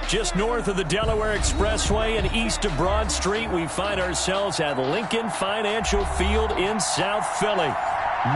Just north of the Delaware Expressway and east of Broad Street, we find ourselves at Lincoln Financial Field in South Philly.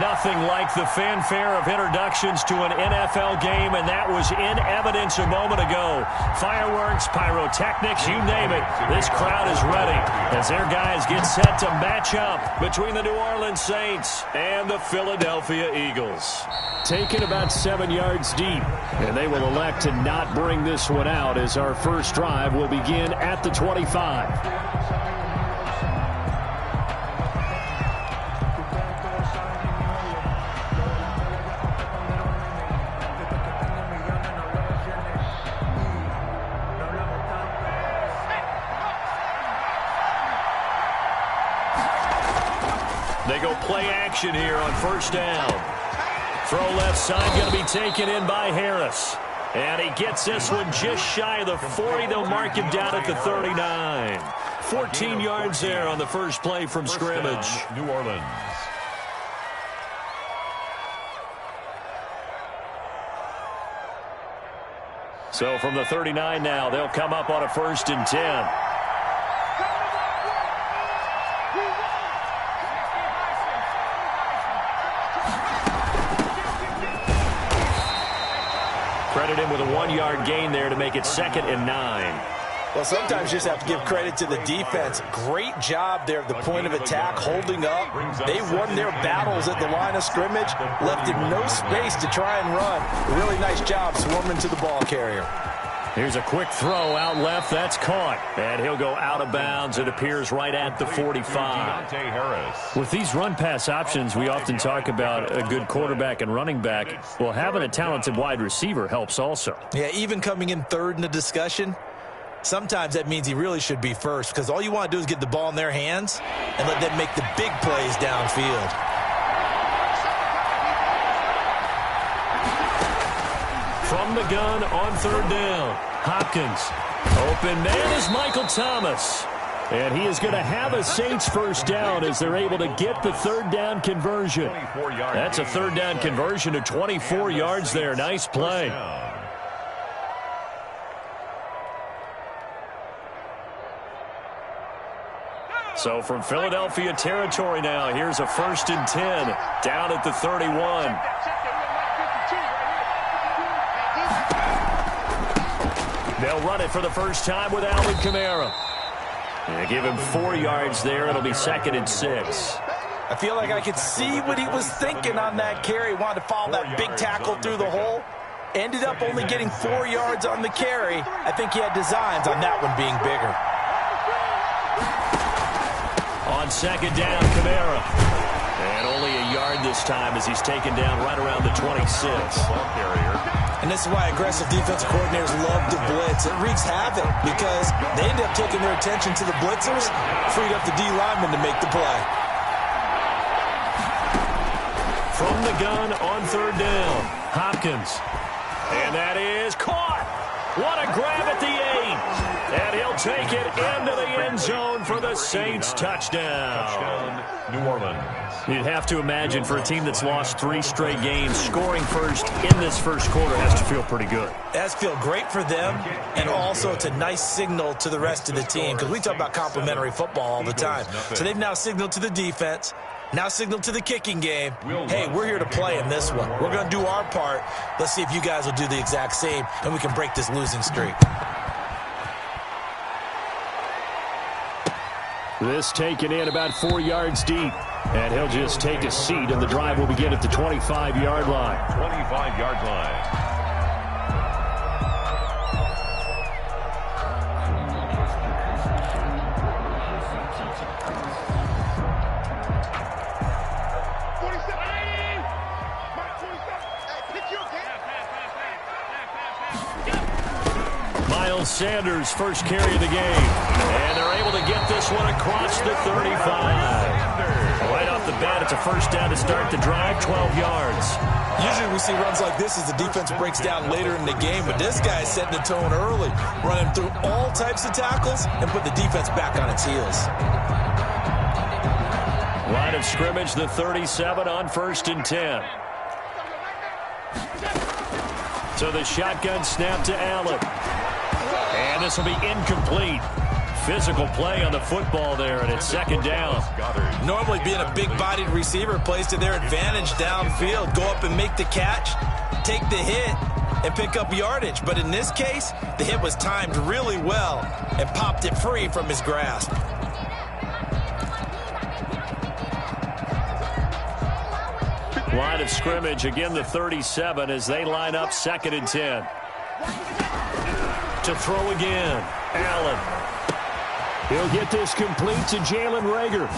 Nothing like the fanfare of introductions to an NFL game, and that was in evidence a moment ago. Fireworks, pyrotechnics, you name it. This crowd is ready as their guys get set to match up between the New Orleans Saints and the Philadelphia Eagles. Taken about 7 yards deep, and they will elect to not bring this one out as our first drive will begin at the 25. They go play action here on first down. Throw left side going to be taken in by Harris. And he gets this one just shy of the 40. They'll mark him down at the 39. 14 yards there on the first play from scrimmage. New Orleans. So from the 39 now, they'll come up on a 1st and 10. Credit him with a 1-yard gain there to make it 2nd and 9. Well, sometimes you just have to give credit to the defense. Great job there at the point of attack, holding up. They won their battles at the line of scrimmage, left him no space to try and run. Really nice job swarming to the ball carrier. Here's a quick throw out left. That's caught. And he'll go out of bounds. It appears right at the 45. With these run-pass options, we often talk about a good quarterback and running back. Well, having a talented wide receiver helps also. Yeah, even coming in third in the discussion, sometimes that means he really should be first, because all you want to do is get the ball in their hands and let them make the big plays downfield. From the gun on 3rd down, Hopkins. Open man is Michael Thomas. And he is going to have a Saints first down as they're able to get the 3rd down conversion. That's a 3rd down conversion of 24 yards there. Nice play. So from Philadelphia territory now, here's a 1st and 10 down at the 31. They'll run it for the first time with Alvin Kamara. And give him 4 yards there. It'll be 2nd and 6. I feel like I could see what he was thinking on that carry. Wanted to follow that big tackle through the hole. Ended up only getting 4 yards on the carry. I think he had designs on that one being bigger. On 2nd down, Kamara. And only a yard this time as he's taken down right around the 26. And this is why aggressive defensive coordinators love to blitz. It wreaks havoc because they end up taking their attention to the blitzers, freed up the D lineman to make the play. From the gun on 3rd down, Hopkins. And that is caught. What a grab at the 8. And he'll take it into the end zone for the Saints touchdown. New Orleans. You'd have to imagine for a team that's lost 3 straight games, scoring first in this first quarter has to feel pretty good. That's feel great for them, and also it's a nice signal to the rest of the team, because we talk about complimentary football all the time. So they've now signaled to the defense, now signaled to the kicking game, hey, we're here to play in this one. We're going to do our part. Let's see if you guys will do the exact same, and we can break this losing streak. This taken in about 4 yards deep. And he'll just take a seat, and the drive will begin at the 25-yard line. 25-yard line. Miles Sanders' first carry of the game. And they're able to get this one across the 35. Right off the bat, it's a first down to start the drive, 12 yards. Usually we see runs like this as the defense breaks down later in the game, but this guy is setting the tone early, running through all types of tackles and put the defense back on its heels. Line of scrimmage, the 37 on 1st and 10. So the shotgun snap to Allen. And this will be incomplete. Physical play on the football there, and it's second down. Normally being a big-bodied receiver plays to their advantage downfield. Go up and make the catch, take the hit, and pick up yardage. But in this case, the hit was timed really well and popped it free from his grasp. Line of scrimmage, again the 37 as they line up 2nd and 10. To throw again, Allen. He'll get this complete to Jalen Reagor.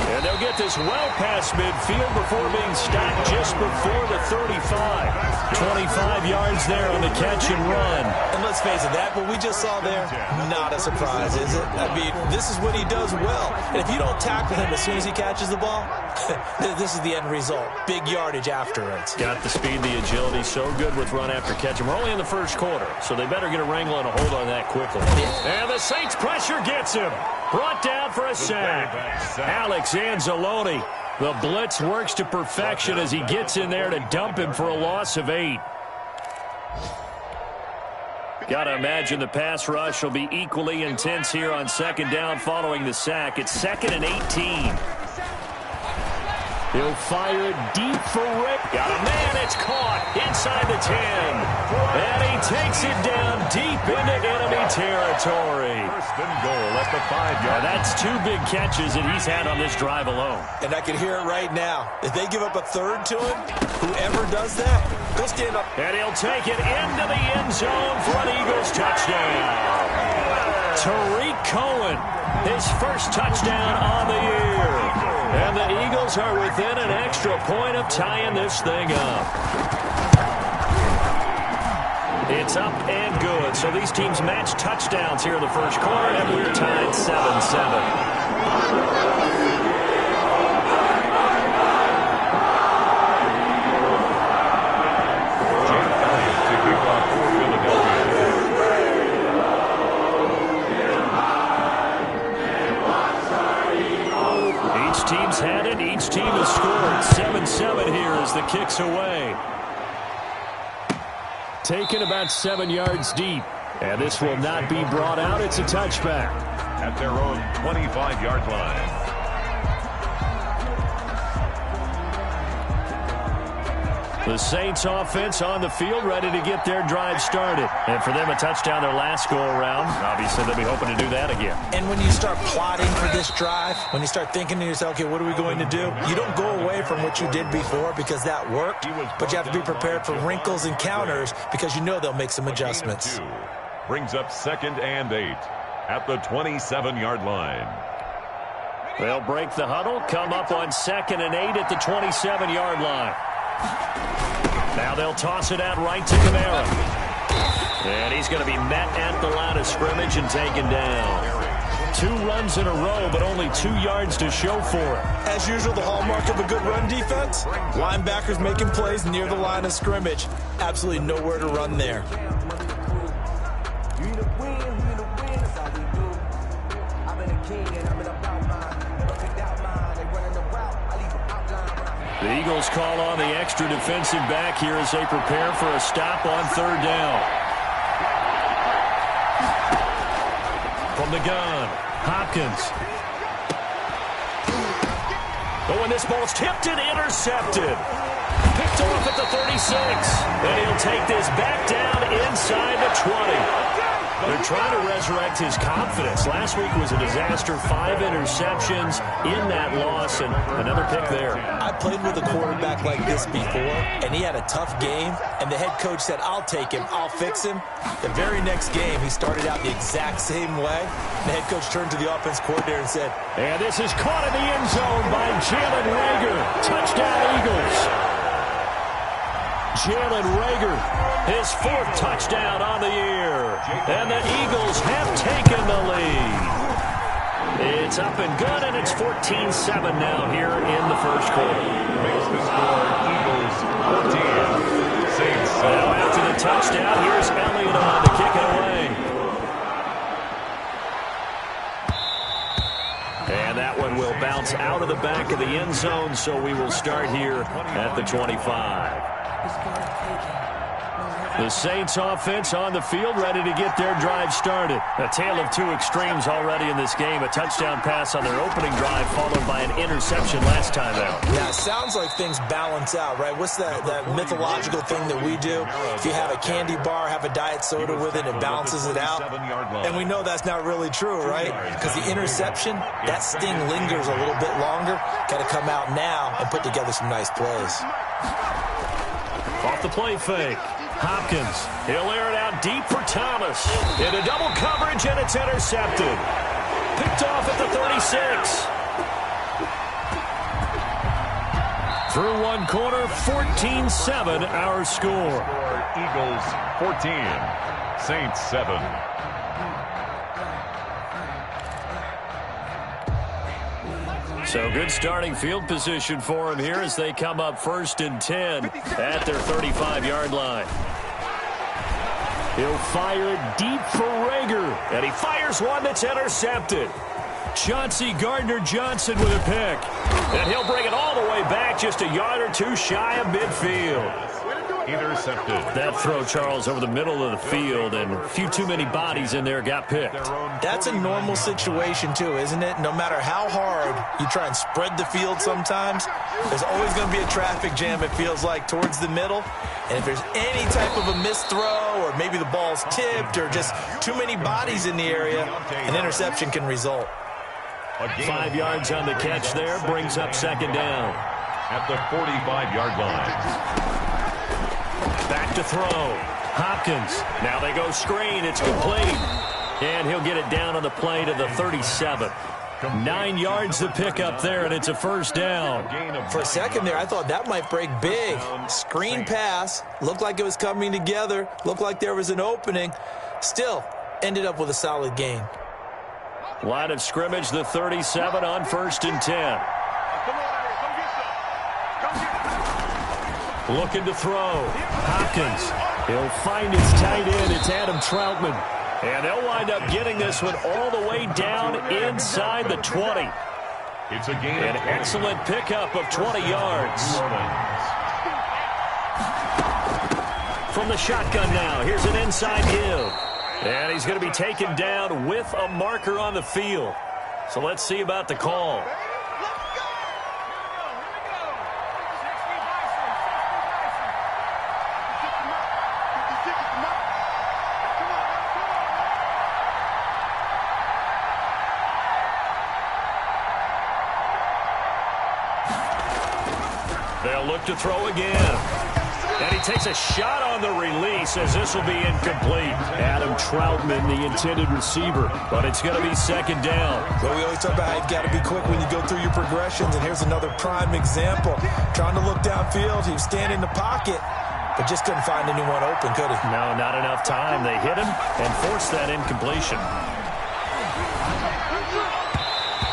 And they'll get this well past midfield before being stopped just before the 35. 25 yards there on the catch and run. And let's face it, that what we just saw there, not a surprise, is it? I mean, this is what he does well. And if you don't tackle him as soon as he catches the ball, this is the end result. Big yardage afterwards. Got the speed, the agility, so good with run after catch. And we're only in the first quarter, so they better get a wrangle and a hold on that quickly. And the Saints pressure gets him. Brought down for a sack. Alex Anzalone. The blitz works to perfection as he gets in there to dump him for a loss of 8. Got to imagine the pass rush will be equally intense here on 2nd down following the sack. It's 2nd and 18. He'll fire it deep for Rick. Got a man. It's caught inside the 10. And he takes it down deep into enemy territory. First and goal at the 5-yard. That's 2 big catches that he's had on this drive alone. And I can hear it right now. If they give up a third to him, whoever does that, they'll stand up. And he'll take it into the end zone for an Eagles touchdown. Tariq Cohen, his first touchdown on the year. And the Eagles are within an extra point of tying this thing up. It's up and good. So these teams match touchdowns here in the first quarter, and we're tied 7-7. Team's had it. Each team has scored. 7-7 here as the kick's away. Taken about 7 yards deep. And this will not be brought out. It's a touchback. At their own 25-yard line. The Saints offense on the field ready to get their drive started. And for them, a touchdown their last go-around. Obviously, they'll be hoping to do that again. And when you start plotting for this drive, when you start thinking to yourself, okay, what are we going to do? You don't go away from what you did before because that worked, but you have to be prepared for wrinkles and counters because you know they'll make some adjustments. Brings up 2nd and 8 at the 27-yard line. They'll break the huddle, come up on 2nd and 8 at the 27-yard line. Now they'll toss it out right to Kamara. And he's going to be met at the line of scrimmage and taken down. 2 runs in a row, but only 2 yards to show for it. As usual, the hallmark of a good run defense, linebackers making plays near the line of scrimmage. Absolutely nowhere to run there. The Eagles call on the extra defensive back here as they prepare for a stop on 3rd down. From the gun, Hopkins. Oh, and this ball's tipped and intercepted. Picked off at the 36. And he'll take this back down inside the 20. They're trying to resurrect his confidence. Last week was a disaster. 5 interceptions in that loss, and another pick there. I played with a quarterback like this before, and he had a tough game, and the head coach said, I'll take him, I'll fix him. The very next game, he started out the exact same way. The head coach turned to the offense coordinator and said, and this is caught in the end zone by Jalen Reagor. Touchdown, Eagles. Jalen Reagor, his 4th touchdown on the year. And the Eagles have taken the lead. It's up and good, and it's 14-7 now here in the first quarter. Makes the score Eagles 14. Saints. Now after the touchdown, here's Elliott on to kick it away. And that one will bounce out of the back of the end zone, so we will start here at the 25. The Saints offense on the field, ready to get their drive started. A tale of two extremes already in this game. A touchdown pass on their opening drive, followed by an interception last time out. Now, it sounds like things balance out, right? What's that mythological thing that we do? If you have a candy bar, have a diet soda with it, it balances it out. And we know that's not really true, right? Because the interception, that sting lingers a little bit longer. Got to come out now and put together some nice plays. Off the play fake. Hopkins, he'll air it out deep for Thomas. Into double coverage, and it's intercepted. Picked off at the 36. Through one quarter, 14-7 our score. Eagles 14, Saints 7. So good starting field position for him here as they come up 1st and 10 at their 35-yard line. He'll fire it deep for Rager, and he fires one that's intercepted. Chauncey Gardner-Johnson with a pick, and he'll bring it all the way back just a yard or two shy of midfield. Intercepted. That throw, Charles, over the middle of the field, and a few too many bodies in there got picked. That's a normal situation, too, isn't it? No matter how hard you try and spread the field sometimes, there's always going to be a traffic jam, it feels like, towards the middle. And if there's any type of a missed throw, or maybe the ball's tipped, or just too many bodies in the area, an interception can result. 5 yards on the catch there, brings up 2nd down. At the 45-yard line. Back to throw. Hopkins. Now they go screen. It's complete. And he'll get it down on the play to the 37. 9 yards to pick up there, and it's a 1st down. For a second there, I thought that might break big. Screen pass. Looked like it was coming together. Looked like there was an opening. Still, ended up with a solid gain. Line of scrimmage, the 37 on 1st and 10. Looking to throw. Hopkins. He'll find his tight end. It's Adam Troutman. And they'll wind up getting this one all the way down inside the 20. It's a gain. An excellent pickup of 20 yards. From the shotgun now, here's an inside give. And he's going to be taken down with a marker on the field. So let's see about the call. They'll look to throw again. And he takes a shot on the release as this will be incomplete. Adam Troutman, the intended receiver, but it's going to be 2nd down. But we always talk about how you've got to be quick when you go through your progressions, and here's another prime example. Trying to look downfield, he was standing in the pocket, but just couldn't find anyone open, could he? No, not enough time. They hit him and forced that incompletion.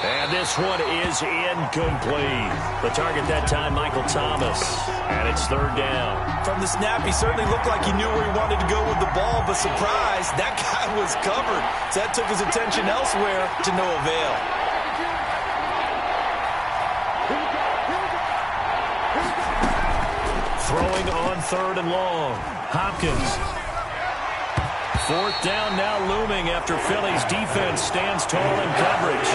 And this one is incomplete. The target that time, Michael Thomas. And it's 3rd down. From the snap, he certainly looked like he knew where he wanted to go with the ball, but surprise, that guy was covered. So that took his attention elsewhere to no avail. Throwing on 3rd and long. Hopkins. 4th down now looming after Philly's defense stands tall in coverage.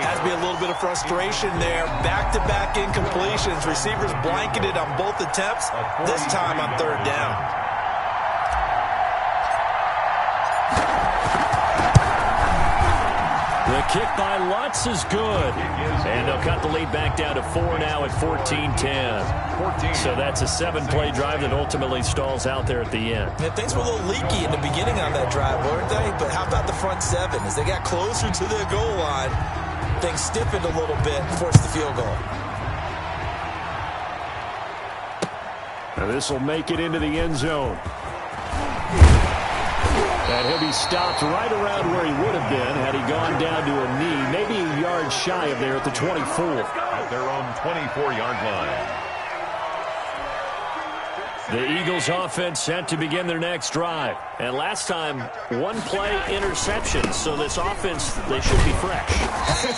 Has to be a little bit of frustration there. Back-to-back incompletions. Receivers blanketed on both attempts, this time on 3rd down. The kick by Lutz is good. And they'll cut the lead back down to 4 now at 14-10. So that's a 7-play drive that ultimately stalls out there at the end. Yeah, things were a little leaky in the beginning on that drive, weren't they? But how about the front 7? As they got closer to their goal line, things stiffened a little bit, forced the field goal. Now this will make it into the end zone. And he'll be stopped right around where he would have been had he gone down to a knee, maybe a yard shy of there at the 24. At their own 24-yard line. The Eagles offense set to begin their next drive. And last time, one play interception. So this offense, they should be fresh.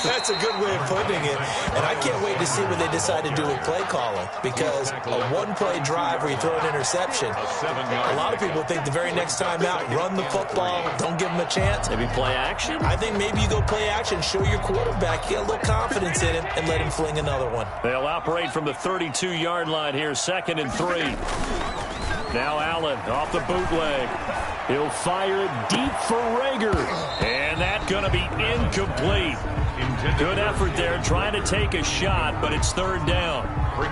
That's a good way of putting it. And I can't wait to see what they decide to do with play calling. Because a one-play drive where you throw an interception, a lot of people think the very next time out, run the football, don't give them a chance. Maybe play action? I think maybe you go play action, show your quarterback, get a little confidence in him, and let him fling another one. They'll operate from the 32-yard line here, 2nd and 3. Now Allen off the bootleg. He'll fire it deep for Rager. And that's going to be incomplete. Good effort there trying to take a shot, but it's 3rd down.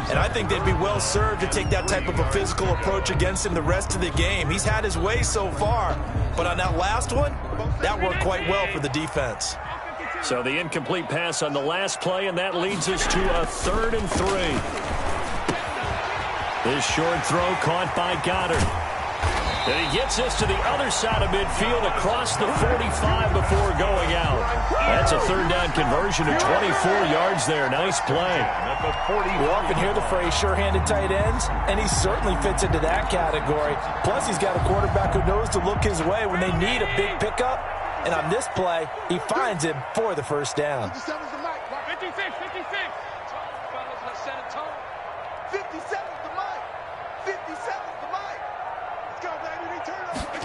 And I think they'd be well served to take that type of a physical approach against him the rest of the game. He's had his way so far, but on that last one, that worked quite well for the defense. So the incomplete pass on the last play, and that leads us to a 3rd and 3. This short throw caught by Goddard. And he gets us to the other side of midfield across the 45 before going out. That's a 3rd down conversion of 24 yards there. Nice play. We often hear the phrase sure-handed tight ends, and he certainly fits into that category. Plus, he's got a quarterback who knows to look his way when they need a big pickup. And on this play, he finds him for the 1st down. 56, 56. Fellas, let's set a tone. 57's the mic. 57's the mic. Let's go, baby. Return up.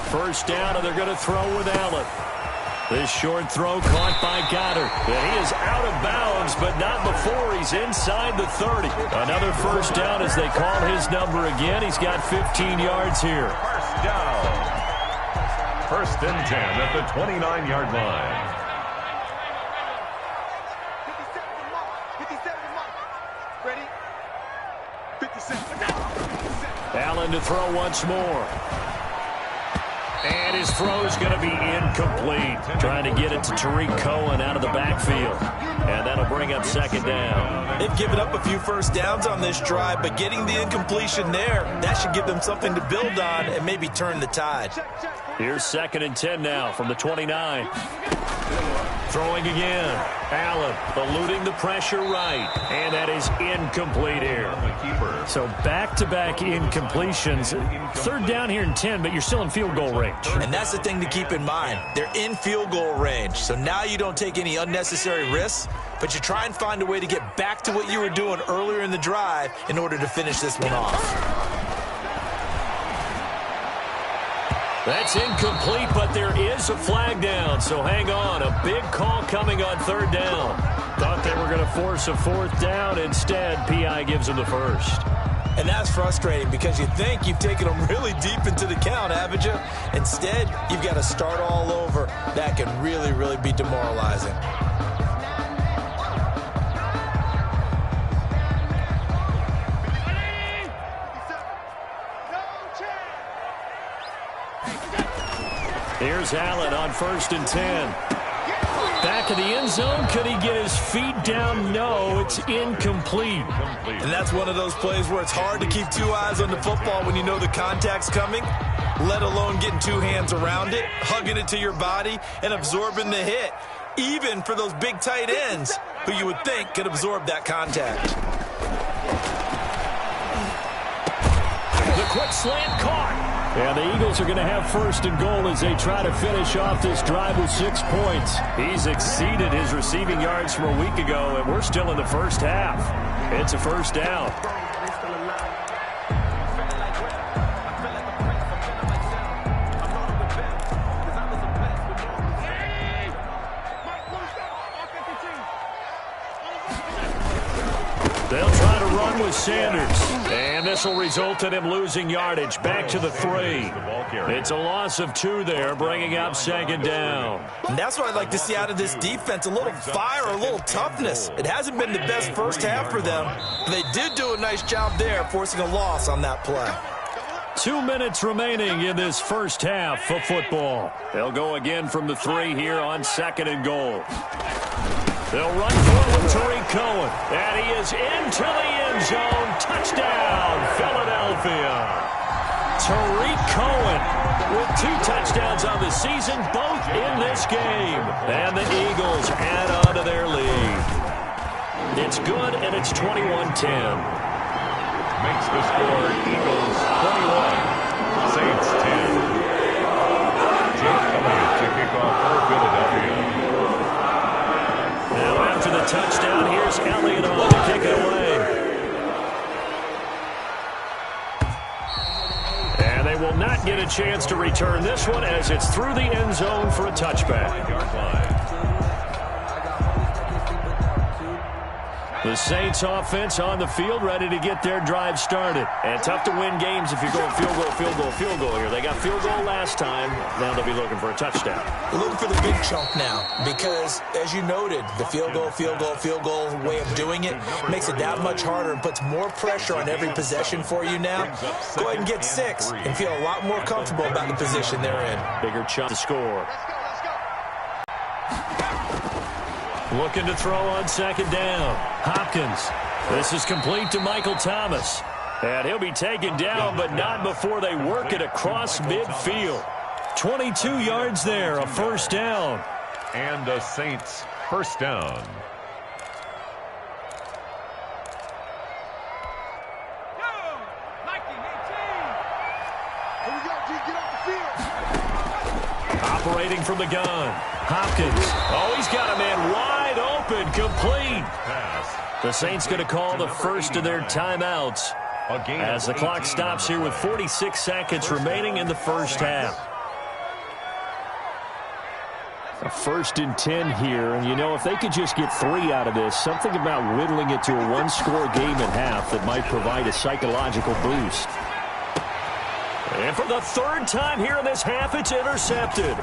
1st down, and they're going to throw with Allen. This short throw caught by Goddard. And he is out of bounds, but not before he's inside the 30. Another 1st down as they call his number again. He's got 15 yards here. 1st down. 1st and 10 at the 29-yard line. 57 the mic. Ready? 57. Allen to throw once more. And his throw is going to be incomplete. Trying to get it to Tariq Cohen out of the backfield. And that'll bring up 2nd down. They've given up a few 1st downs on this drive, but getting the incompletion there, that should give them something to build on and maybe turn the tide. Here's 2nd and 10 now from the 29. Throwing again. Allen eluding the pressure right. And that is incomplete here. So back-to-back incompletions. 3rd down here in 10, but you're still in field goal range. And that's the thing to keep in mind. They're in field goal range. So now you don't take any unnecessary risks, but you try and find a way to get back to what you were doing earlier in the drive in order to finish this one off. That's incomplete, but there is a flag down, so hang on. A big call coming on 3rd down. Thought they were going to force a 4th down. Instead, P.I. gives them the 1st. And that's frustrating because you think you've taken them really deep into the count, haven't you? Instead, you've got to start all over. That can really, really be demoralizing. Here's Allen on 1st and 10. Back of the end zone. Could he get his feet down? No, it's incomplete. And that's one of those plays where it's hard to keep 2 eyes on the football when you know the contact's coming, let alone getting 2 hands around it, hugging it to your body, and absorbing the hit, even for those big tight ends who you would think could absorb that contact. The quick slant caught. And the Eagles are going to have 1st and goal as they try to finish off this drive with 6 points. He's exceeded his receiving yards from a week ago, and we're still in the 1st half. It's a 1st down. They'll try to run with Sanders. And this will result in him losing yardage back to the 3. It's a loss of 2 there, bringing up 2nd down. And that's what I'd like to see out of this defense, a little fire, a little toughness. It hasn't been the best 1st half for them, but they did do a nice job there, forcing a loss on that play. 2 minutes remaining in this 1st half of football. They'll go again from the 3 here on 2nd and goal. They'll run forward with Tariq Cohen. And he is into the end zone. Touchdown, Philadelphia. Tariq Cohen with 2 touchdowns on the season, both in this game. And the Eagles add on to their lead. It's good, and it's 21-10. Makes the score Eagles 21, Saints 10. Jake Elliott to kick off for Philadelphia. Now after the touchdown, here's Elliott on to kick it away. And they will not get a chance to return this one as it's through the end zone for a touchback. The Saints offense on the field, ready to get their drive started. And tough to win games if you're going field goal, field goal, field goal here. They got field goal last time. Now they'll be looking for a touchdown. They're looking for the big chunk now because, as you noted, the field goal way of doing it makes it that much harder and puts more pressure on every possession for you now. Go ahead and get 6 and feel a lot more comfortable about the position they're in. Bigger chunk to score. Looking to throw on second down. Hopkins. This is complete to Michael Thomas. And he'll be taken down, but not before they work it across midfield. 22 yards there, a first down. And the Saints first down. Operating from the gun. Hopkins. Oh, he's got a man wide open. Complete. Pass. The Saints going to call the first of their timeouts as the clock stops here with 46 seconds remaining in the first half. A 1st and 10 here, and you know, if they could just get 3 out of this, something about whittling it to a one-score game at half that might provide a psychological boost. And for the 3rd time here in this half, it's intercepted.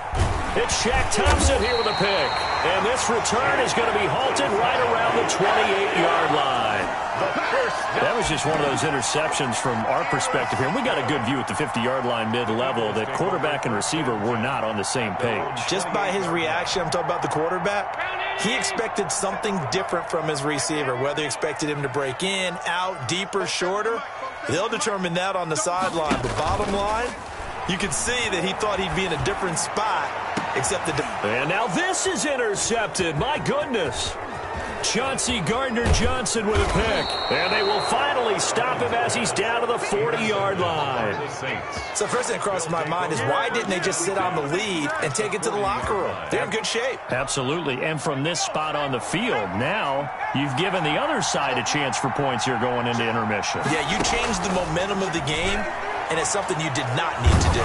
It's Shaq Thompson here with a pick. And this return is going to be halted right around the 28-yard line. That was just one of those interceptions from our perspective here. We got a good view at the 50-yard line mid-level that quarterback and receiver were not on the same page. Just by his reaction, I'm talking about the quarterback, he expected something different from his receiver, whether he expected him to break in, out, deeper, shorter. They'll determine that on the sideline. But bottom line, you can see that he thought he'd be in a different spot, except the... And now this is intercepted. My goodness. Chauncey Gardner-Johnson with a pick. And they will finally stop him as he's down to the 40-yard line. So first thing that crosses my mind is why didn't they just sit on the lead and take it to the locker room? They're in good shape. Absolutely. And from this spot on the field, now you've given the other side a chance for points here going into intermission. Yeah, you changed the momentum of the game, and it's something you did not need to do.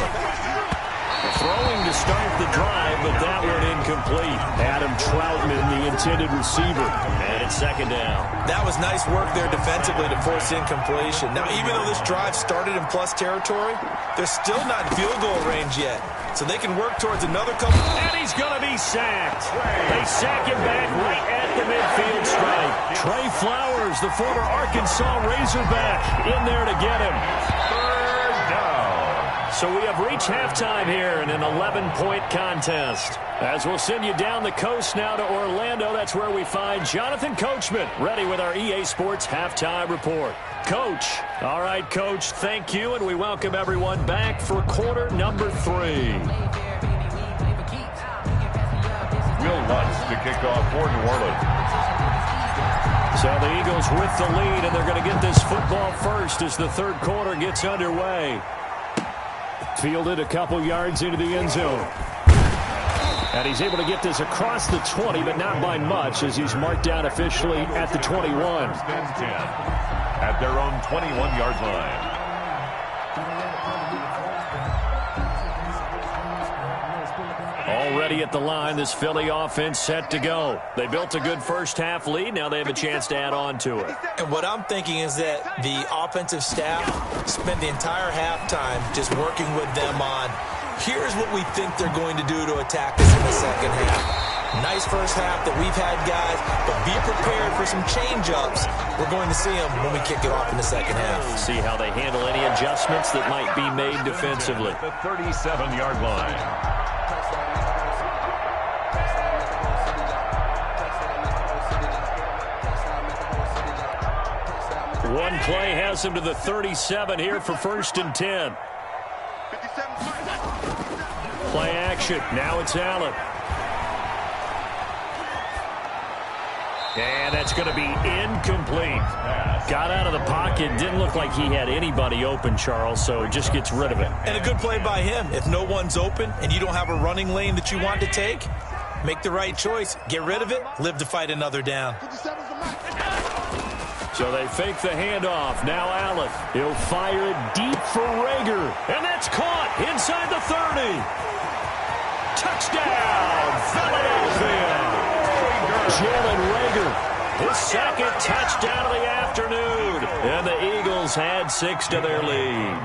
Throwing to start the drive, but that one incomplete. Adam Troutman, the intended receiver. And it's second down. That was nice work there defensively to force incompletion. Now, even though this drive started in plus territory, they're still not in field goal range yet. So they can work towards another couple. And he's going to be sacked. They sack him back right at the midfield stripe. Trey Flowers, the former Arkansas Razorback, in there to get him. So we have reached halftime here in an 11-point contest. As we'll send you down the coast now to Orlando, that's where we find Jonathan Coachman, ready with our EA Sports Halftime Report. Coach. All right, Coach, thank you, and we welcome everyone back for quarter number 3. Will Lutz to kick off for New Orleans. So the Eagles with the lead, and they're going to get this football first as the third quarter gets underway. Fielded a couple yards into the end zone. And he's able to get this across the 20, but not by much, as he's marked down officially at the 21. At their own 21-yard line. Already at the line, this Philly offense set to go. They built a good first-half lead. Now they have a chance to add on to it. And what I'm thinking is that the offensive staff spent the entire halftime just working with them on, here's what we think they're going to do to attack us in the second half. Nice first half that we've had, guys, but be prepared for some change-ups. We're going to see them when we kick it off in the second half. See how they handle any adjustments that might be made defensively. The 37-yard line. One play has him to the 37 here for 1st and 10. Play action. Now it's Allen. And that's going to be incomplete. Got out of the pocket. Didn't look like he had anybody open, Charles, so just gets rid of it. And a good play by him. If no one's open and you don't have a running lane that you want to take, make the right choice. Get rid of it. Live to fight another down. So they fake the handoff. Now Allen. He'll fire it deep for Rager. And that's caught inside the 30. Touchdown, Philadelphia. Jalen Rager, his second touchdown of the afternoon. And the Eagles had 6 to their lead.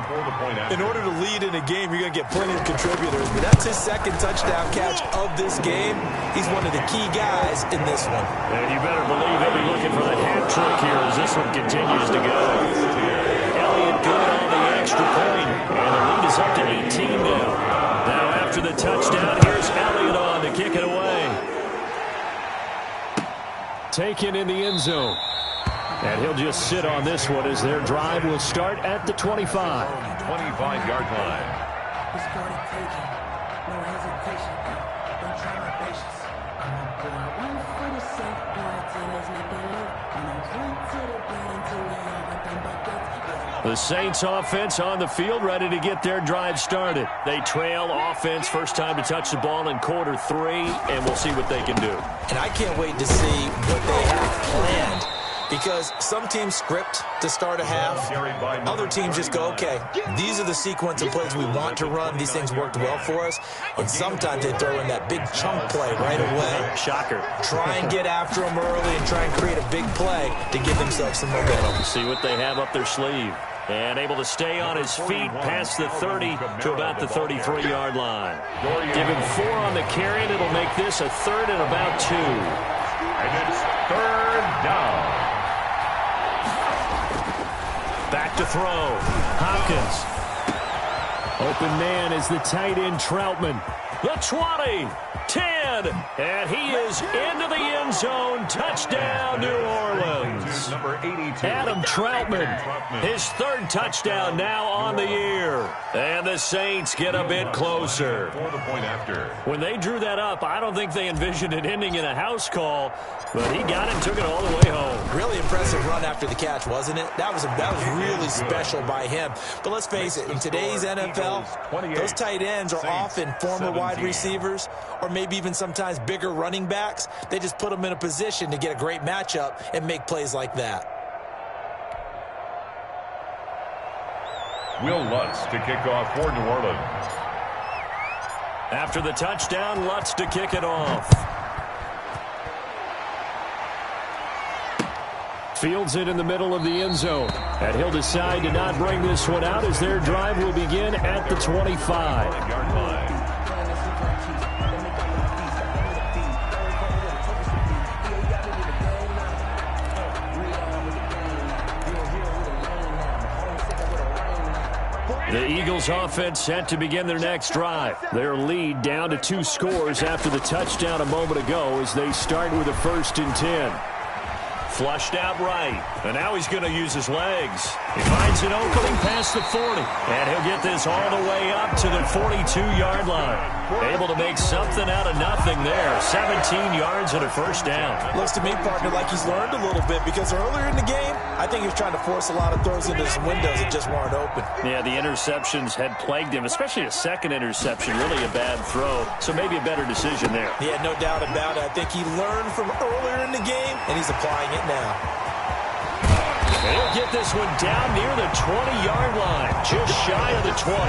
In order to lead in a game, you're going to get plenty of contributors. But that's his second touchdown catch of this game. He's one of the key guys in this one. And you better believe they'll be looking for the hat trick here as this one continues to go. Elliott good on the extra point. And the lead is up to 18 now. Now after the touchdown, here's Elliott on to kick it away. Taken in the end zone. And he'll just sit on this one as their drive will start at the 25. 25-yard line. We started taking, no hesitation. Don't try my patience. I'm a boy, 146, boy, till there's nothing left. And I'm run to the bed until we all got them buckets. The Saints offense on the field, ready to get their drive started. They trail offense, first time to touch the ball in quarter 3, and we'll see what they can do. And I can't wait to see what they have planned. Because some teams script to start a half. Other teams just go, okay, these are the sequence of plays we want to run. These things worked well for us. And sometimes they throw in that big chunk play right away. Shocker. Try and get after them early and try and create a big play to give themselves some momentum. See what they have up their sleeve. And able to stay on his feet past the 30 to about the 33-yard line. Give him 4 on the carry, and it'll make this a 3rd and about 2. And it's 3rd down. Back to throw. Hopkins. Open man is the tight end Troutman. The 20, 10, and he is into the end zone. Touchdown, New Orleans. Number 82. Adam Troutman, his 3rd touchdown now on the year. And the Saints get a bit closer. For the point after. When they drew that up, I don't think they envisioned it ending in a house call, but he got it and took it all the way home. Really impressive run after the catch, wasn't it? That was really special by him. But let's face it, in today's NFL, those tight ends are often former wide receivers or maybe even sometimes bigger running backs. They just put them in a position to get a great matchup and make plays like that. Will Lutz to kick off for New Orleans. After the touchdown, Lutz to kick it off. Fields it in the middle of the end zone. And he'll decide to not bring this one out as their drive will begin at the 25. The Eagles offense set to begin their next drive. Their lead down to 2 scores after the touchdown a moment ago as they start with a 1st and 10. Flushed out right, and now he's going to use his legs. He finds an opening past the 40, and he'll get this all the way up to the 42-yard line. Able to make something out of nothing there. 17 yards and a 1st down. Looks to me, partner, like he's learned a little bit because earlier in the game, I think he was trying to force a lot of throws into some windows that just weren't open. Yeah, the interceptions had plagued him, especially a second interception, really a bad throw. So maybe a better decision there. Yeah, no doubt about it. I think he learned from earlier in the game, and he's applying it now. And he'll get this one down near the 20-yard line, just shy of the 20.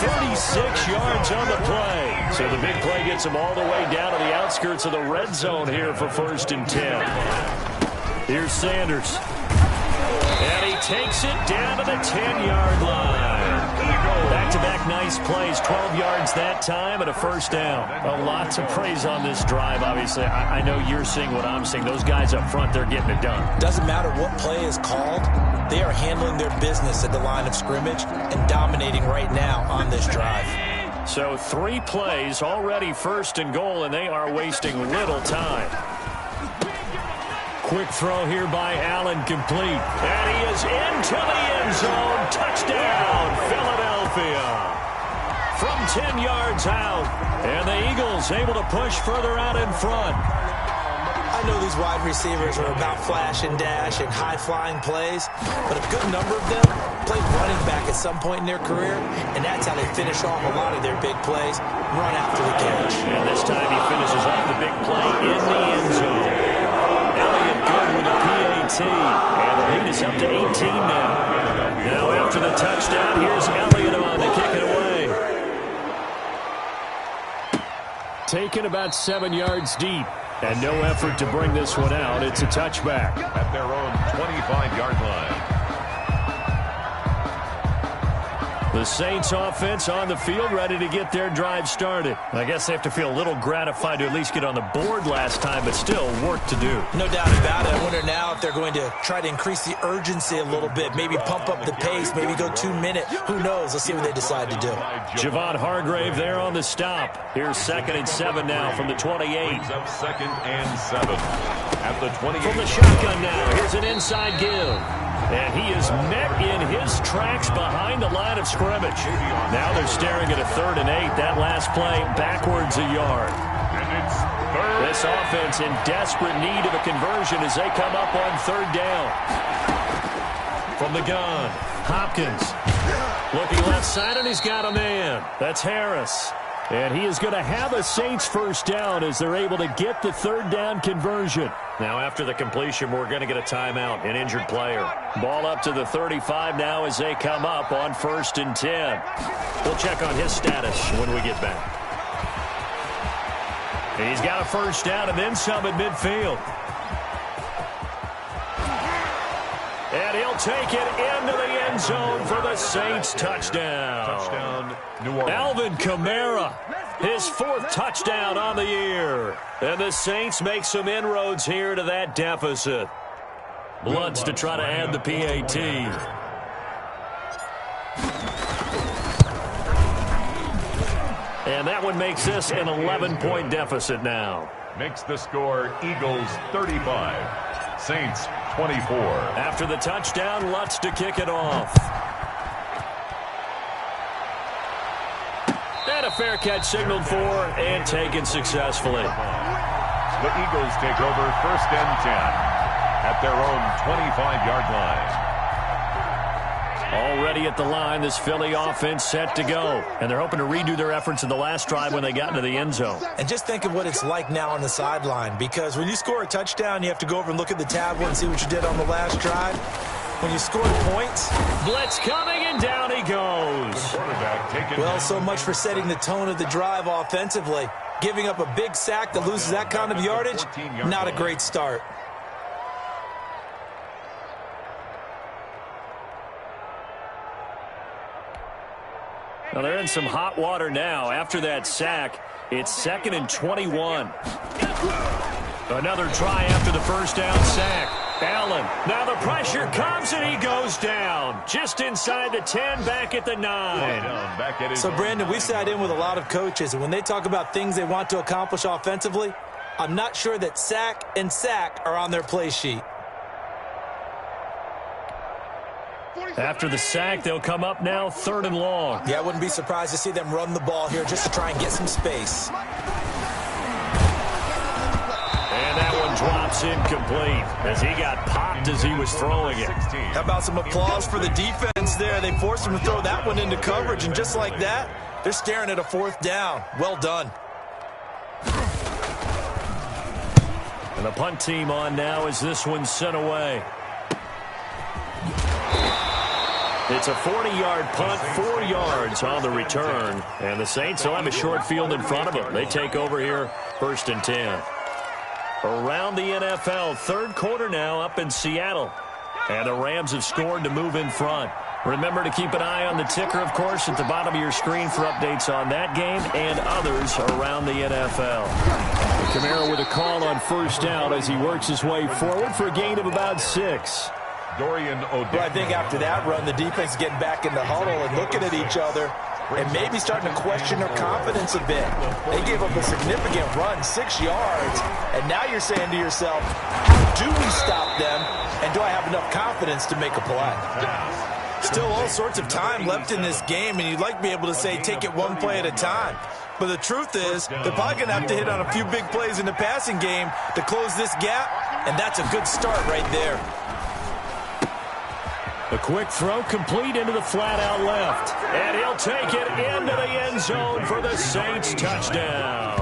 36 yards on the play. So the big play gets him all the way down to the outskirts of the red zone here for 1st and 10. Here's Sanders. And he takes it down to the 10-yard line. Back-to-back nice plays, 12 yards that time and a 1st down. A lot to praise on this drive, obviously. I know you're seeing what I'm seeing. Those guys up front, they're getting it done. Doesn't matter what play is called. They are handling their business at the line of scrimmage and dominating right now on this drive. So 3 plays, already 1st and goal, and they are wasting little time. Quick throw here by Allen, complete. And he is into the end zone. Touchdown, Philadelphia. From 10 yards out. And the Eagles able to push further out in front. I know these wide receivers are about flash and dash and high-flying plays, but a good number of them played running back at some point in their career, and that's how they finish off a lot of their big plays, run after the catch. And this time he finishes off the big play in the end zone. Elliott good with a PAT, and the lead is up to 18 now. Now after the touchdown, here's Elliott on to kick it away. Taken about 7 yards deep, and no effort to bring this one out. It's a touchback. At their own 25-yard line. The Saints offense on the field, ready to get their drive started. I guess they have to feel a little gratified to at least get on the board last time, but still work to do. No doubt about it. I wonder now if they're going to try to increase the urgency a little bit, maybe pump up the pace, maybe go 2 minutes. Who knows? Let's see what they decide to do. Javon Hargrave there on the stop. Here's 2nd and 7 now from the 28. Brings up 2nd and 7 at the 28. From the shotgun now, here's an inside give. And he is met in his tracks behind the line of scrimmage. Now they're staring at a 3rd and 8. That last play backwards a yard. And it's 3rd. This offense in desperate need of a conversion as they come up on 3rd down. From the gun, Hopkins looking left side, and he's got a man. That's Harris. And he is going to have a Saints 1st down as they're able to get the 3rd down conversion. Now after the completion, we're going to get a timeout, an injured player. Ball up to the 35 now as they come up on 1st and 10. We'll check on his status when we get back. And he's got a 1st down and then some at midfield. And he'll take it into the end zone for the Saints touchdown. Touchdown, New Orleans. Alvin Kamara, his 4th touchdown on the year. And the Saints make some inroads here to that deficit. Bloods to try to add the PAT. And that one makes this an 11-point deficit now. Makes the score Eagles 35, Saints 24. After the touchdown, Lutz to kick it off. And a fair catch signaled for and taken successfully. The Eagles take over 1st and 10 at their own 25-yard line. Already at the line, this Philly offense set to go. And they're hoping to redo their efforts in the last drive when they got into the end zone. And just think of what it's like now on the sideline, because when you score a touchdown, you have to go over and look at the tablet and see what you did on the last drive. When you score points, blitz coming, and down he goes. Well, so much for setting the tone of the drive offensively. Giving up a big sack that loses that kind of yardage, not a great start. Well, they're in some hot water now. After that sack, it's 2nd and 21. Another try after the 1st down sack. Allen, now the pressure comes and he goes down. Just inside the 10, back at the 9. So, Brandon, we sat in with a lot of coaches, and when they talk about things they want to accomplish offensively, I'm not sure that sack and sack are on their play sheet. After the sack, they'll come up now 3rd and long. Yeah, I wouldn't be surprised to see them run the ball here just to try and get some space. And that one drops incomplete as he got popped as he was throwing it. How about some applause for the defense there? They forced him to throw that one into coverage, and just like that, they're staring at a 4th down. Well done. And the punt team on now as this one's sent away. It's a 40-yard punt, 4 yards on the return. And the Saints will have a short field in front of them. They take over here, 1st and 10. Around the NFL, 3rd quarter now up in Seattle. And the Rams have scored to move in front. Remember to keep an eye on the ticker, of course, at the bottom of your screen for updates on that game and others around the NFL. Kamara with a call on 1st down as he works his way forward for a gain of about 6. Dorian O'Day. Well, I think after that run, the defense is getting back in the huddle and looking at each other and maybe starting to question their confidence a bit. They gave up a significant run, 6 yards, and now you're saying to yourself, how do we stop them, and do I have enough confidence to make a play? Still all sorts of time left in this game, and you'd like to be able to say take it one play at a time. But the truth is, they're probably going to have to hit on a few big plays in the passing game to close this gap, and that's a good start right there. A quick throw complete into the flat out left. And he'll take it into the end zone for the Saints touchdown.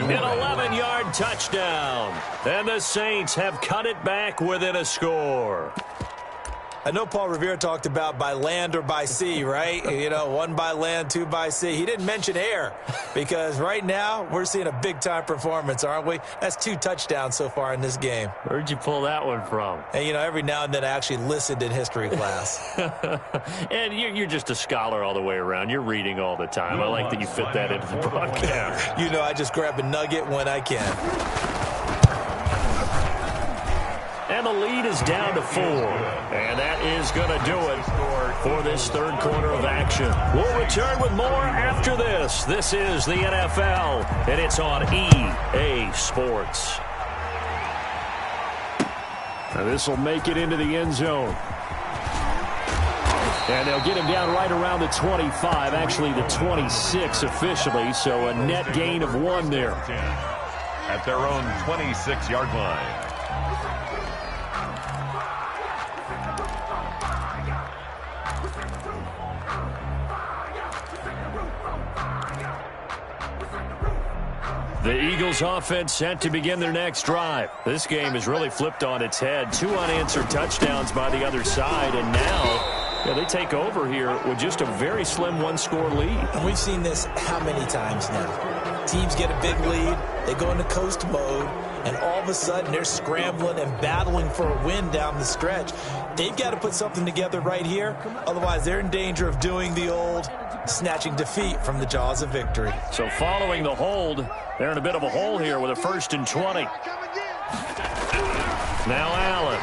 An 11-yard touchdown. And the Saints have cut it back within a score. I know Paul Revere talked about by land or by sea, right? You know, 1 by land, 2 by sea. He didn't mention air because right now we're seeing a big-time performance, aren't we? That's 2 touchdowns so far in this game. Where'd you pull that one from? And, you know, every now and then I actually listened in history class. And you're just a scholar all the way around. You're reading all the time. I like that you fit that into the broadcast. You know, I just grab a nugget when I can. And the lead is down to 4. And that is going to do it for this third quarter of action. We'll return with more after this. This is the NFL, and it's on EA Sports. Now this will make it into the end zone. And they'll get him down right around the 25, actually the 26 officially, so a net gain of 1 there. At their own 26-yard line. The Eagles offense set to begin their next drive. This game has really flipped on its head. 2 unanswered touchdowns by the other side, and now they take over here with just a very slim 1-score lead. And we've seen this how many times now? Teams get a big lead, they go into coast mode, and all of a sudden they're scrambling and battling for a win down the stretch. They've got to put something together right here, otherwise they're in danger of doing the old snatching defeat from the jaws of victory. So following the hold, they're in a bit of a hole here with a 1st and 20. Now Allen.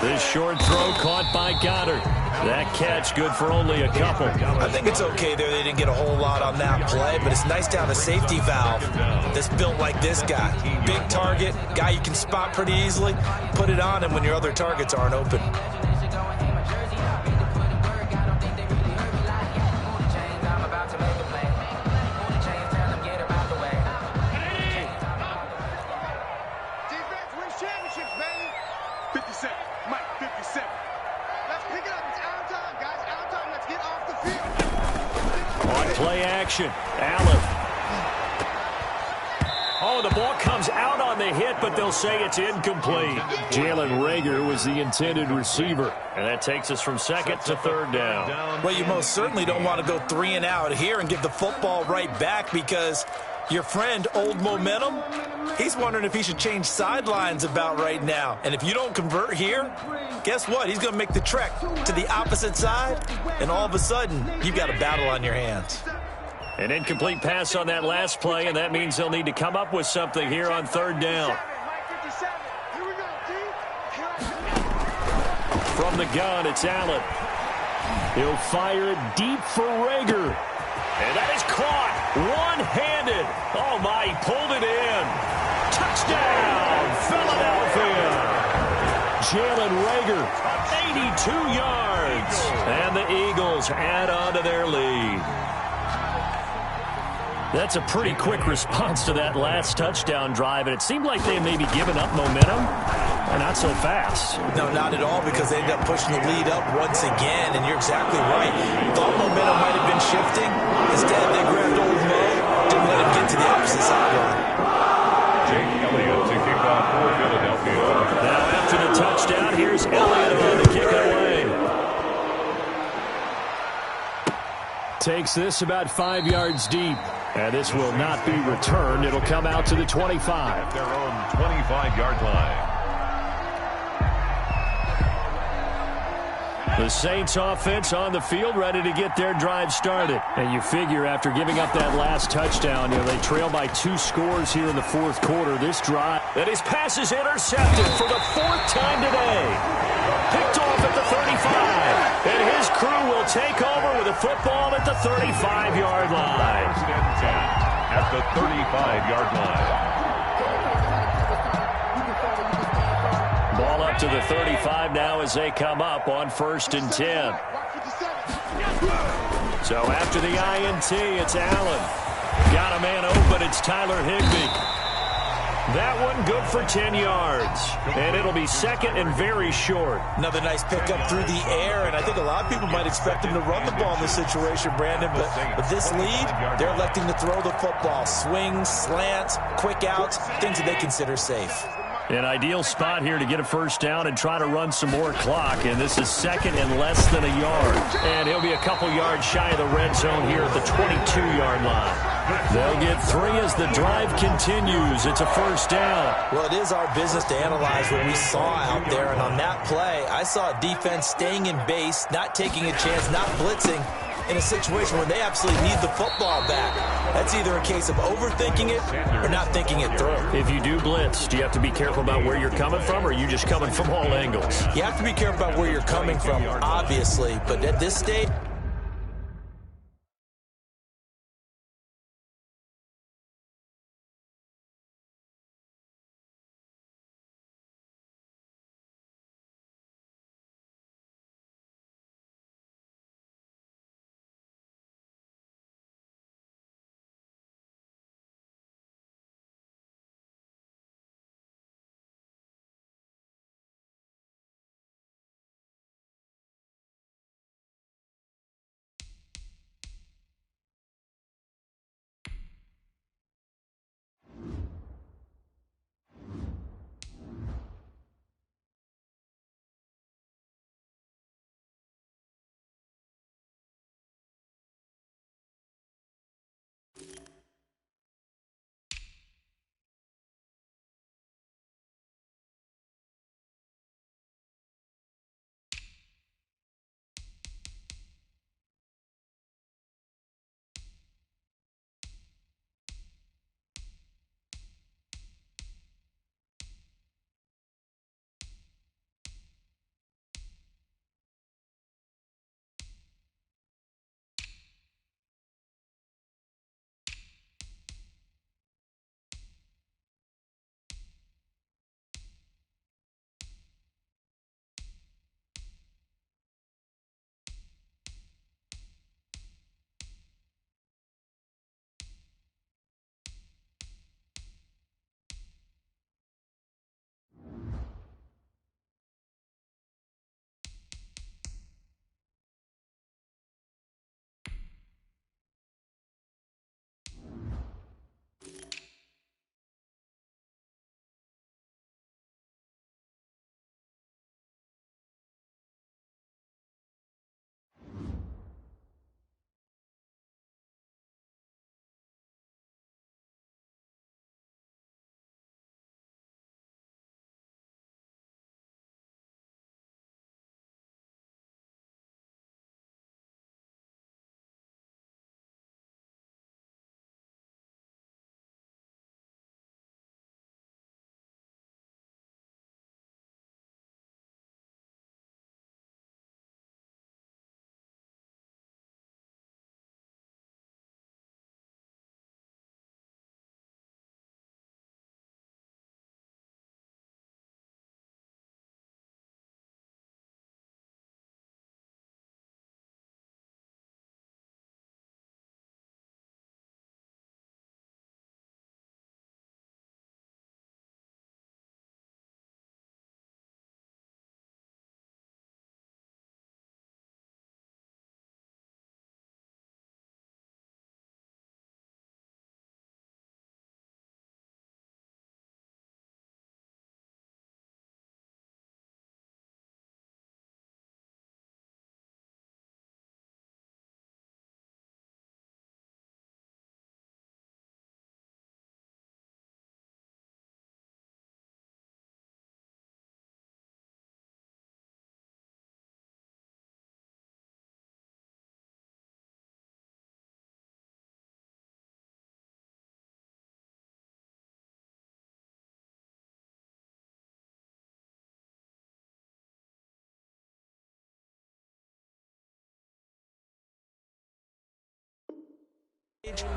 This short throw caught by Goddard. That catch good for only a couple. I think it's okay there. They didn't get a whole lot on that play, but it's nice to have a safety valve that's built like this guy. Big target, guy you can spot pretty easily. Put it on him when your other targets aren't open. Play action. Allen. Oh, the ball comes out on the hit, but they'll say it's incomplete. Jalen Reagor was the intended receiver. And that takes us from 2nd to 3rd down. Well, you most certainly don't want to go 3 and out here and give the football right back because your friend, Old Momentum, he's wondering if he should change sidelines about right now. And if you don't convert here, guess what? He's going to make the trek to the opposite side, and all of a sudden, you've got a battle on your hands. An incomplete pass on that last play, and that means they'll need to come up with something here on 3rd down. From the gun, it's Allen. He'll fire it deep for Reagor. And that is caught one-handed. Oh, my, he pulled it in. Touchdown, Philadelphia. Jalen Reagor, 82 yards. And the Eagles add on to their lead. That's a pretty quick response to that last touchdown drive, and it seemed like they may be giving up momentum. Not so fast. No, not at all, because they ended up pushing the lead up once again, and you're exactly right. Thought momentum might have been shifting. Instead, they grabbed Old Mo, didn't let him get to the opposite sideline. Jake Elliott to kick off for Philadelphia. Now, after the touchdown, here's Elliott on to kick it away. Takes this about 5 yards deep. And this will not be returned. It'll come out to the 25. At their own 25-yard line. The Saints offense on the field, ready to get their drive started. And you figure after giving up that last touchdown, they trail by 2 scores here in the 4th quarter. This drive, and his pass is intercepted for the 4th time today. Picked off at the 35. And his crew will take over with the football at the 35-yard line. At the 35-yard line. Ball up to the 35 now as they come up on 1st and 10. So after the INT, it's Allen. Got a man open. It's Tyler Higbee. That one good for 10 yards. And it'll be second and very short. Another nice pickup through the air, and I think a lot of people might expect him to run the ball in this situation, Brandon. But with this lead, they're electing to throw the football. Swings, slants, quick outs, things that they consider safe. An ideal spot here to get a first down and try to run some more clock. And this is second and less than a yard. And he'll be a couple yards shy of the red zone here at the 22-yard line. They'll get 3 as the drive continues. It's a first down. Well, it is our business to analyze what we saw out there. And on that play, I saw a defense staying in base, not taking a chance, not blitzing, in a situation where they absolutely need the football back. That's either a case of overthinking it or not thinking it through. If you do blitz, do you have to be careful about where you're coming from, or are you just coming from all angles? You have to be careful about where you're coming from, obviously. But at this stage,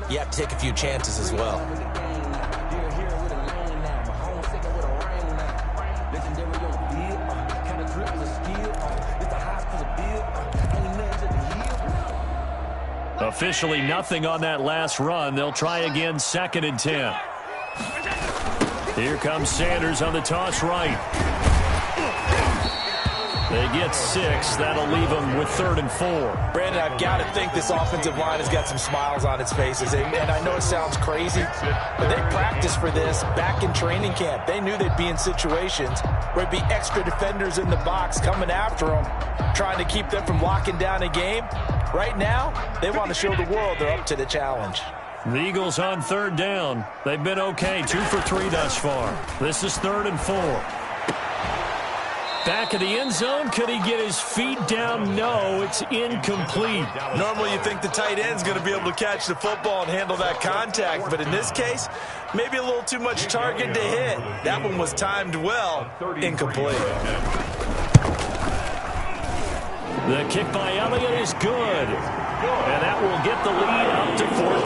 you have to take a few chances as well. Officially nothing on that last run. They'll try again, 2nd and 10. Here comes Sanders on the toss right. They get 6. That'll leave them with 3rd and 4. Brandon, I've got to think this offensive line has got some smiles on its faces. And I know it sounds crazy, but they practiced for this back in training camp. They knew they'd be in situations where it'd be extra defenders in the box coming after them, trying to keep them from locking down a game. Right now, they want to show the world they're up to the challenge. The Eagles on 3rd down. They've been okay, 2 for 3 thus far. This is 3rd and 4. Back of the end zone. Could he get his feet down? No, it's incomplete. Normally you think the tight end's going to be able to catch the football and handle that contact, but in this case, maybe a little too much target to hit. That one was timed well. Incomplete. The kick by Elliott is good. And that will get the lead up to 14.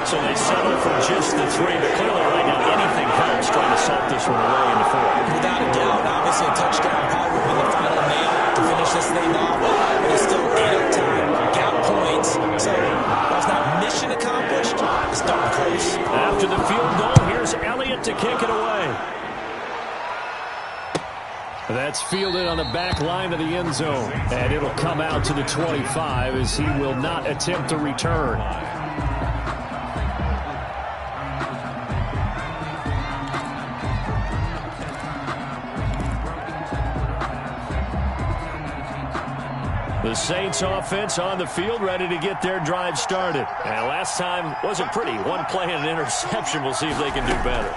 So they settle for just the 3, but clearly right now anything helps trying to salt this one away in the 4th. Without a doubt, obviously a touchdown probably will be the final nail to finish this thing off. But it's still ate up time, got points. So while it's not mission accomplished, it's darn close. After the field goal, here's Elliott to kick it away. That's fielded on the back line of the end zone. And it'll come out to the 25 as he will not attempt to return. The Saints offense on the field, ready to get their drive started. And last time wasn't pretty. One play and an interception. We'll see if they can do better.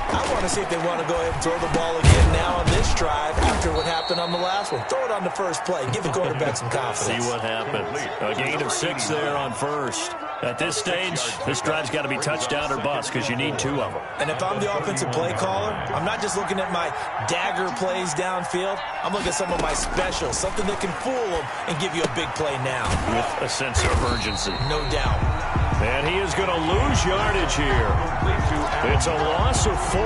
I want to see if they want to go ahead and throw the ball again now on this drive after what happened on the last one. Throw it on the first play. Give the quarterback some confidence. See what happens. A gain of 6 there on first. At this stage, this drive's got to be touchdown or bust because you need 2 of them. And if I'm the offensive play caller, I'm not just looking at my dagger plays downfield. I'm looking at some of my specials, something that can fool them and give you a big play now. With a sense of urgency. No doubt. And he is going to lose yardage here. It's a loss of 4.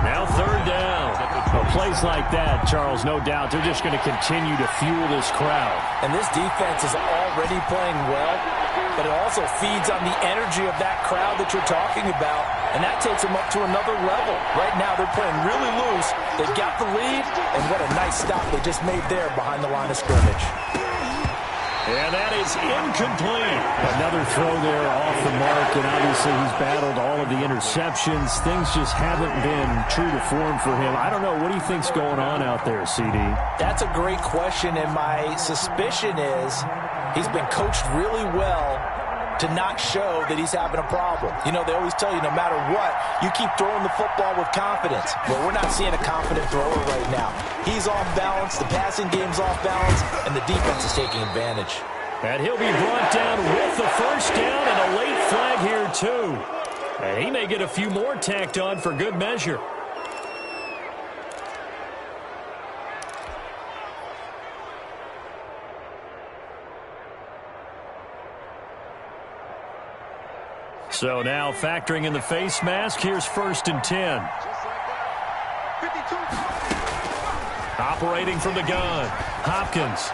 Now 3rd down. Well, plays like that, Charles, no doubt, they're just going to continue to fuel this crowd. And this defense is already playing well, but it also feeds on the energy of that crowd that you're talking about, and that takes them up to another level. Right now, they're playing really loose. They've got the lead, and what a nice stop they just made there behind the line of scrimmage. And that is incomplete. Another throw there off the mark, and obviously he's battled all of the interceptions. Things just haven't been true to form for him. I don't know. What do you think's going on out there, CD? That's a great question, and my suspicion is he's been coached really well to not show that he's having a problem. You know, they always tell you no matter what, you keep throwing the football with confidence. Well, we're not seeing a confident thrower right now. He's off balance, the passing game's off balance, and the defense is taking advantage. And he'll be brought down with the first down and a late flag here, too. And he may get a few more tacked on for good measure. So now factoring in the face mask, here's 1st and 10. Operating from the gun, Hopkins.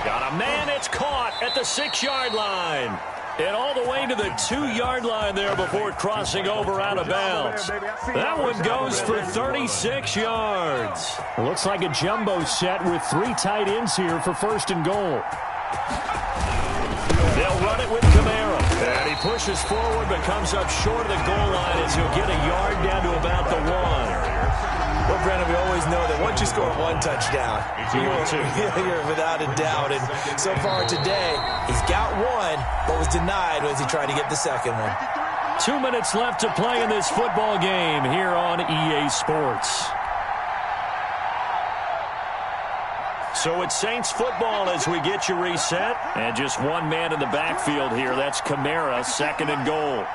Got a man, it's caught at the 6-yard line. And all the way to the 2-yard line there before crossing over out of bounds. That one goes for 36 yards. It looks like a jumbo set with 3 tight ends here for 1st and goal. They'll run it with Kamara. And he pushes forward but comes up short of the goal line as he'll get a yard down to about the 1. Well, Brandon, we always know that once you score 1 touchdown, you're without a doubt. And so far today, he's got 1, but was denied as he tried to get the second one. 2 minutes left to play in this football game here on EA Sports. So it's Saints football as we get you reset. And just one man in the backfield here. That's Kamara, 2nd and goal.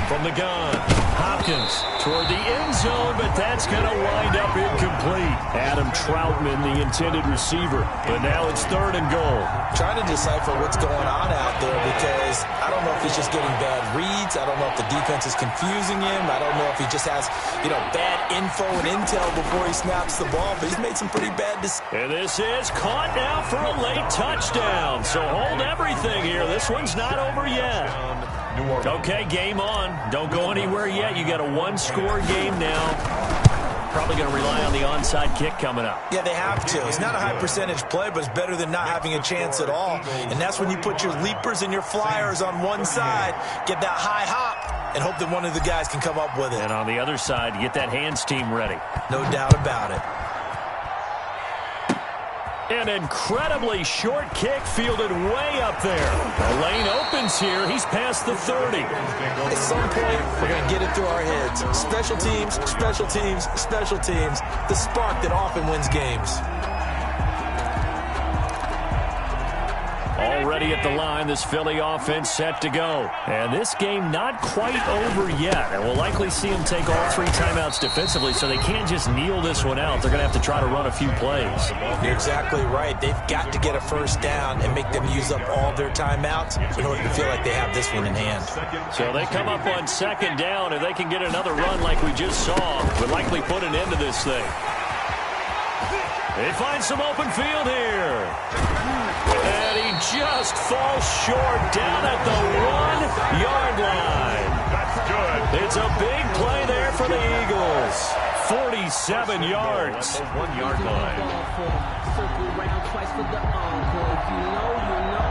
From the gun, Hopkins toward the end zone, but that's going to wind up incomplete. Adam Troutman, the intended receiver, but now it's 3rd and goal. Trying to decipher what's going on out there because I don't know if he's just getting bad reads. I don't know if the defense is confusing him. I don't know if he just has, bad info and intel before he snaps the ball, but he's made some pretty bad decisions. And this is caught now for a late touchdown. So hold everything here. This one's not over yet. Okay, game on. Don't go anywhere yet. You got a 1-score game now. Probably going to rely on the onside kick coming up. Yeah, they have to. It's not a high percentage play, but it's better than not having a chance at all. And that's when you put your leapers and your flyers on one side, get that high hop, and hope that one of the guys can come up with it. And on the other side, get that hands team ready. No doubt about it. An incredibly short kick fielded way up there. The lane opens here. He's past the 30. At some point, we're going to get it through our heads. Special teams, special teams, special teams. The spark that often wins games. Already at the line, this Philly offense set to go. And this game not quite over yet. And we'll likely see them take all 3 timeouts defensively, so they can't just kneel this one out. They're going to have to try to run a few plays. You're exactly right. They've got to get a first down and make them use up all their timeouts in order to feel like they have this one in hand. So they come up on 2nd down. If they can get another run like we just saw, would likely put an end to this thing. They find some open field here. And he just falls short down at the 1-yard line. That's good. It's a big play there for the Eagles. 47 yards. At the 1-yard line. Circle round twice for the encore. If you know, you know.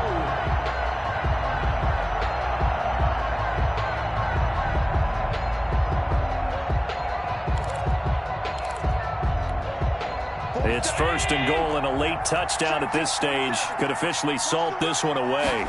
It's 1st and goal, and a late touchdown at this stage could officially salt this one away.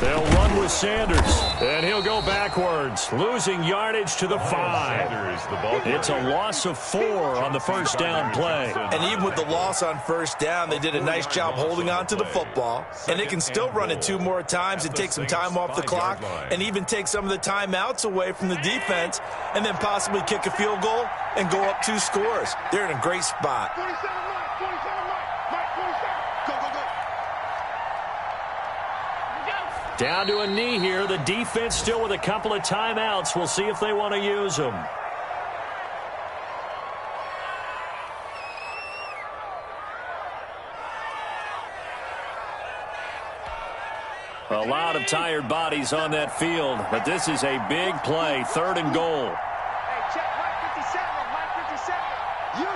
They'll run with Sanders, and he'll go backwards, losing yardage to the 5. It's a loss of 4 on the first down play. And even with the loss on first down, they did a nice job holding on to the football. And they can still run it 2 more times and take some time off the clock and even take some of the timeouts away from the defense and then possibly kick a field goal and go up 2 scores. They're in a great spot. 47, Mike. 47, Mike. 47. Go, go, go. Down to a knee here. The defense still with a couple of timeouts. We'll see if they want to use them. A lot of tired bodies on that field, but this is a big play. 3rd and goal. Hey, check Mike 57. Mike 57. You.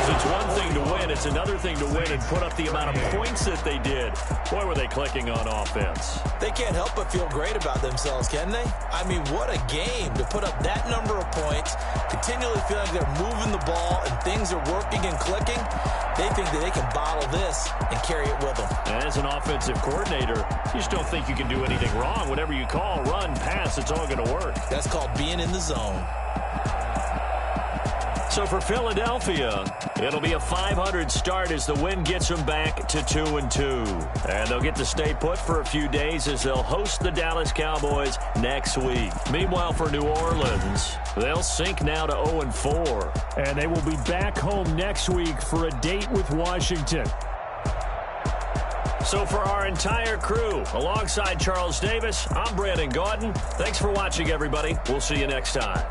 It's one thing to win. It's another thing to win and put up the amount of points that they did. Boy, were they clicking on offense. They can't help but feel great about themselves, can they? I mean, what a game to put up that number of points, continually feeling like they're moving the ball and things are working and clicking. They think that they can bottle this and carry it with them. As an offensive coordinator, you just don't think you can do anything wrong. Whatever you call, run, pass, it's all going to work. That's called being in the zone. So for Philadelphia, it'll be a 500 start as the win gets them back to 2-2. And they'll get to stay put for a few days as they'll host the Dallas Cowboys next week. Meanwhile, for New Orleans, they'll sink now to 0-4. And they will be back home next week for a date with Washington. So for our entire crew, alongside Charles Davis, I'm Brandon Gaudin. Thanks for watching, everybody. We'll see you next time.